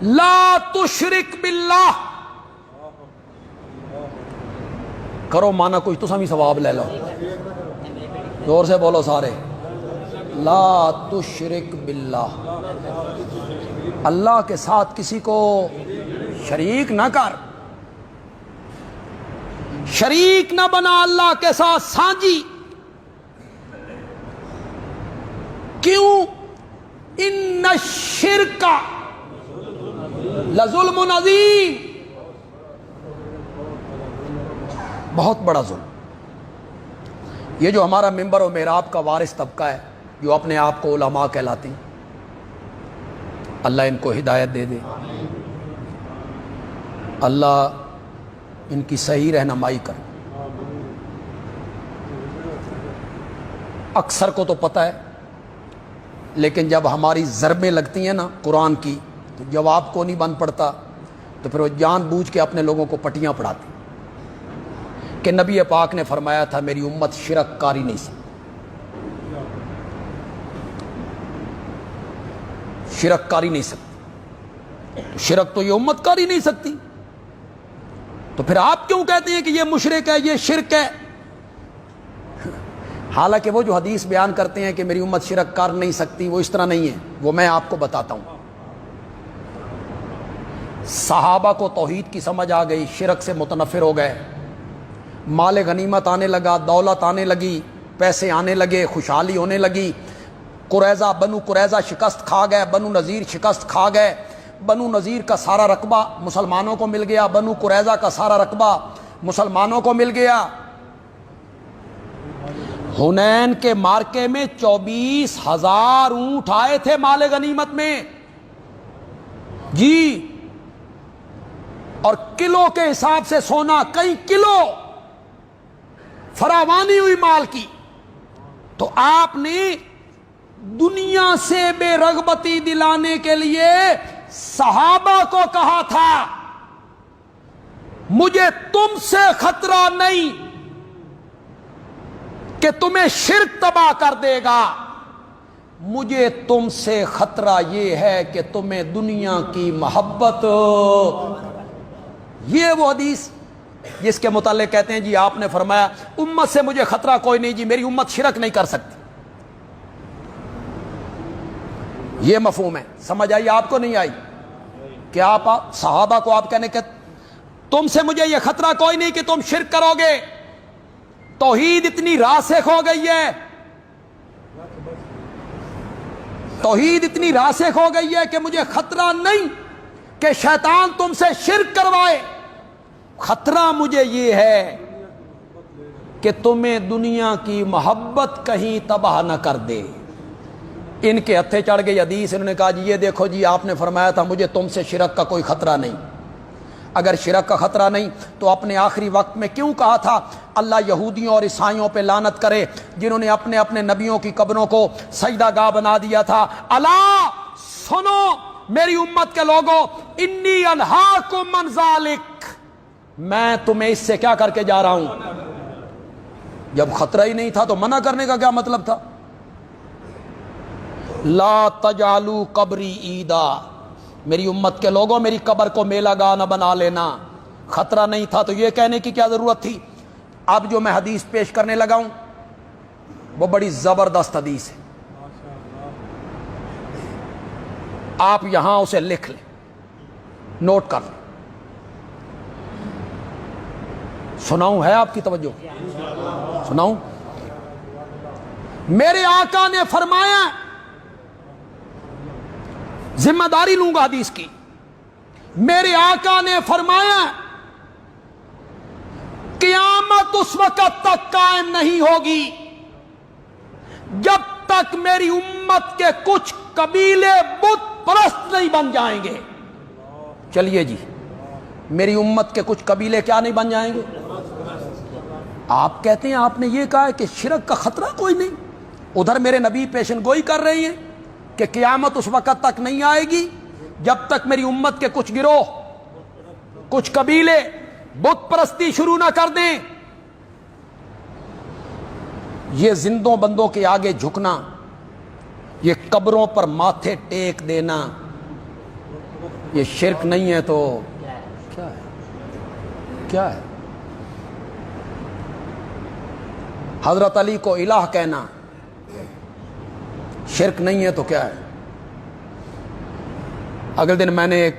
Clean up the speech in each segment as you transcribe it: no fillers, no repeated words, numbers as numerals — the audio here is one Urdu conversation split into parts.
لا تشرک باللہ کرو مانا کچھ تو سمی ثواب لے لو، زور سے بولو سارے، لا تشرک باللہ، اللہ کے ساتھ کسی کو شریک نہ کر، شریک نہ بنا اللہ کے ساتھ سانجی۔ کیوں؟ ان الشرک لظلم عظیم، بہت بڑا ظلم۔ یہ جو ہمارا منبر و محراب کا وارث طبقہ ہے، جو اپنے آپ کو علماء کہلاتے ہیں، اللہ ان کو ہدایت دے دے، اللہ ان کی صحیح رہنمائی کرے۔ اکثر کو تو پتہ ہے، لیکن جب ہماری ضربیں لگتی ہیں نا قرآن کی تو جواب کو نہیں بن پڑتا، تو پھر وہ جان بوجھ کے اپنے لوگوں کو پٹیاں پڑھاتے کہ نبی پاک نے فرمایا تھا میری امت شرک کاری نہیں سکتی، شرک کاری نہیں سکتی، شرک تو یہ امت کاری نہیں سکتی، تو پھر آپ کیوں کہتے ہیں کہ یہ مشرک ہے، یہ شرک ہے؟ حالانکہ وہ جو حدیث بیان کرتے ہیں کہ میری امت شرک کار نہیں سکتی، وہ اس طرح نہیں ہے، وہ میں آپ کو بتاتا ہوں۔ صحابہ کو توحید کی سمجھ آ گئی، شرک سے متنفر ہو گئے، مال غنیمت آنے لگا، دولت آنے لگی، پیسے آنے لگے، خوشحالی ہونے لگی۔ قریظہ، بنو قریظہ شکست کھا گئے، بنو نذیر شکست کھا گئے، بنو نذیر کا سارا رقبہ مسلمانوں کو مل گیا، بنو قریظہ کا سارا رقبہ مسلمانوں کو مل گیا۔ حنین کے مارکے میں 24,000 اونٹ آئے تھے مال غنیمت میں، جی، اور کلو کے حساب سے سونا کئی کلو فراوانی ہوئی مال کی۔ تو آپ نے دنیا سے بے رغبتی دلانے کے لیے صحابہ کو کہا تھا مجھے تم سے خطرہ نہیں کہ تمہیں شرک تباہ کر دے گا، مجھے تم سے خطرہ یہ ہے کہ تمہیں دنیا کی محبت۔ یہ وہ حدیث جس کے متعلق کہتے ہیں جی آپ نے فرمایا امت سے مجھے خطرہ کوئی نہیں، جی میری امت شرک نہیں کر سکتی۔ یہ مفہوم ہے، سمجھ آئی آپ کو نہیں آئی؟ کہ آپ صحابہ کو آپ کہنے کہ تم سے مجھے یہ خطرہ کوئی نہیں کہ تم شرک کرو گے، توحید اتنی راسخ ہو گئی ہے، توحید اتنی راسخ ہو گئی ہے کہ مجھے خطرہ نہیں کہ شیطان تم سے شرک کروائے، خطرہ مجھے یہ ہے کہ تمہیں دنیا کی محبت کہیں تباہ نہ کر دے۔ ان کے ہتھے چڑھ گئی حدیث، انہوں نے کہا جی یہ دیکھو جی آپ نے فرمایا تھا مجھے تم سے شرک کا کوئی خطرہ نہیں، اگر شرک کا خطرہ نہیں تو اپنے آخری وقت میں کیوں کہا تھا اللہ یہودیوں اور عیسائیوں پہ لعنت کرے جنہوں نے اپنے اپنے نبیوں کی قبروں کو سجدہ گاہ بنا دیا تھا؟ الا سنو میری امت کے لوگوں، انی انہاکم من ذالک، میں تمہیں اس سے کیا کر کے جا رہا ہوں؟ جب خطرہ ہی نہیں تھا تو منع کرنے کا کیا مطلب تھا؟ لا تجعلوا قبری عیدا، میری امت کے لوگوں میری قبر کو میلہ گاہ نہ بنا لینا۔ خطرہ نہیں تھا تو یہ کہنے کی کیا ضرورت تھی؟ اب جو میں حدیث پیش کرنے لگا ہوں وہ بڑی زبردست حدیث ہے، آپ یہاں اسے لکھ لیں، نوٹ کر لیں۔ سناؤں؟ ہے آپ کی توجہ؟ سناؤں؟ میرے آقا نے فرمایا، ذمہ داری لوں گا حدیث کی، میرے آقا نے فرمایا قیامت اس وقت تک قائم نہیں ہوگی جب تک میری امت کے کچھ قبیلے بت پرست نہیں بن جائیں گے۔ چلیے جی، میری امت کے کچھ قبیلے کیا نہیں بن جائیں گے؟ آپ کہتے ہیں آپ نے یہ کہا ہے کہ شرک کا خطرہ کوئی نہیں، ادھر میرے نبی پیشن گوئی کر رہی ہیں کہ قیامت اس وقت تک نہیں آئے گی جب تک میری امت کے کچھ گروہ، کچھ قبیلے بت پرستی شروع نہ کر دیں۔ یہ زندوں بندوں کے آگے جھکنا، یہ قبروں پر ماتھے ٹیک دینا، یہ شرک نہیں ہے تو کیا ہے؟ کیا ہے؟ حضرت علی کو الہ کہنا شرک نہیں ہے تو کیا ہے؟ اگلے دن میں نے ایک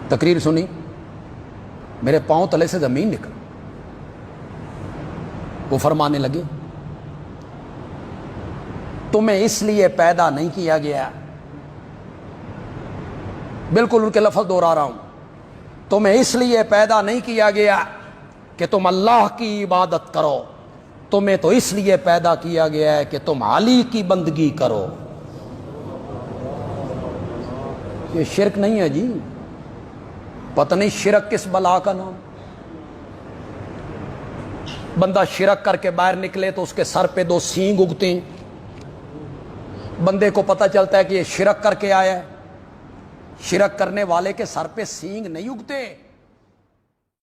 تقریر سنی، میرے پاؤں تلے سے زمین نکل، وہ فرمانے لگے تمہیں اس لیے پیدا نہیں کیا گیا، بالکل ان کے لفظ دوہرا رہا ہوں، تمہیں اس لیے پیدا نہیں کیا گیا کہ تم اللہ کی عبادت کرو، تمہیں تو اس لیے پیدا کیا گیا ہے کہ تم علی کی بندگی کرو۔ یہ شرک نہیں ہے جی، پتہ نہیں شرک کس بلا کا نام۔ بندہ شرک کر کے باہر نکلے تو اس کے سر پہ 2 سینگ اگتے ہیں، بندے کو پتہ چلتا ہے کہ یہ شرک کر کے آیا ہے، شرک کرنے والے کے سر پہ سینگ نہیں اگتے۔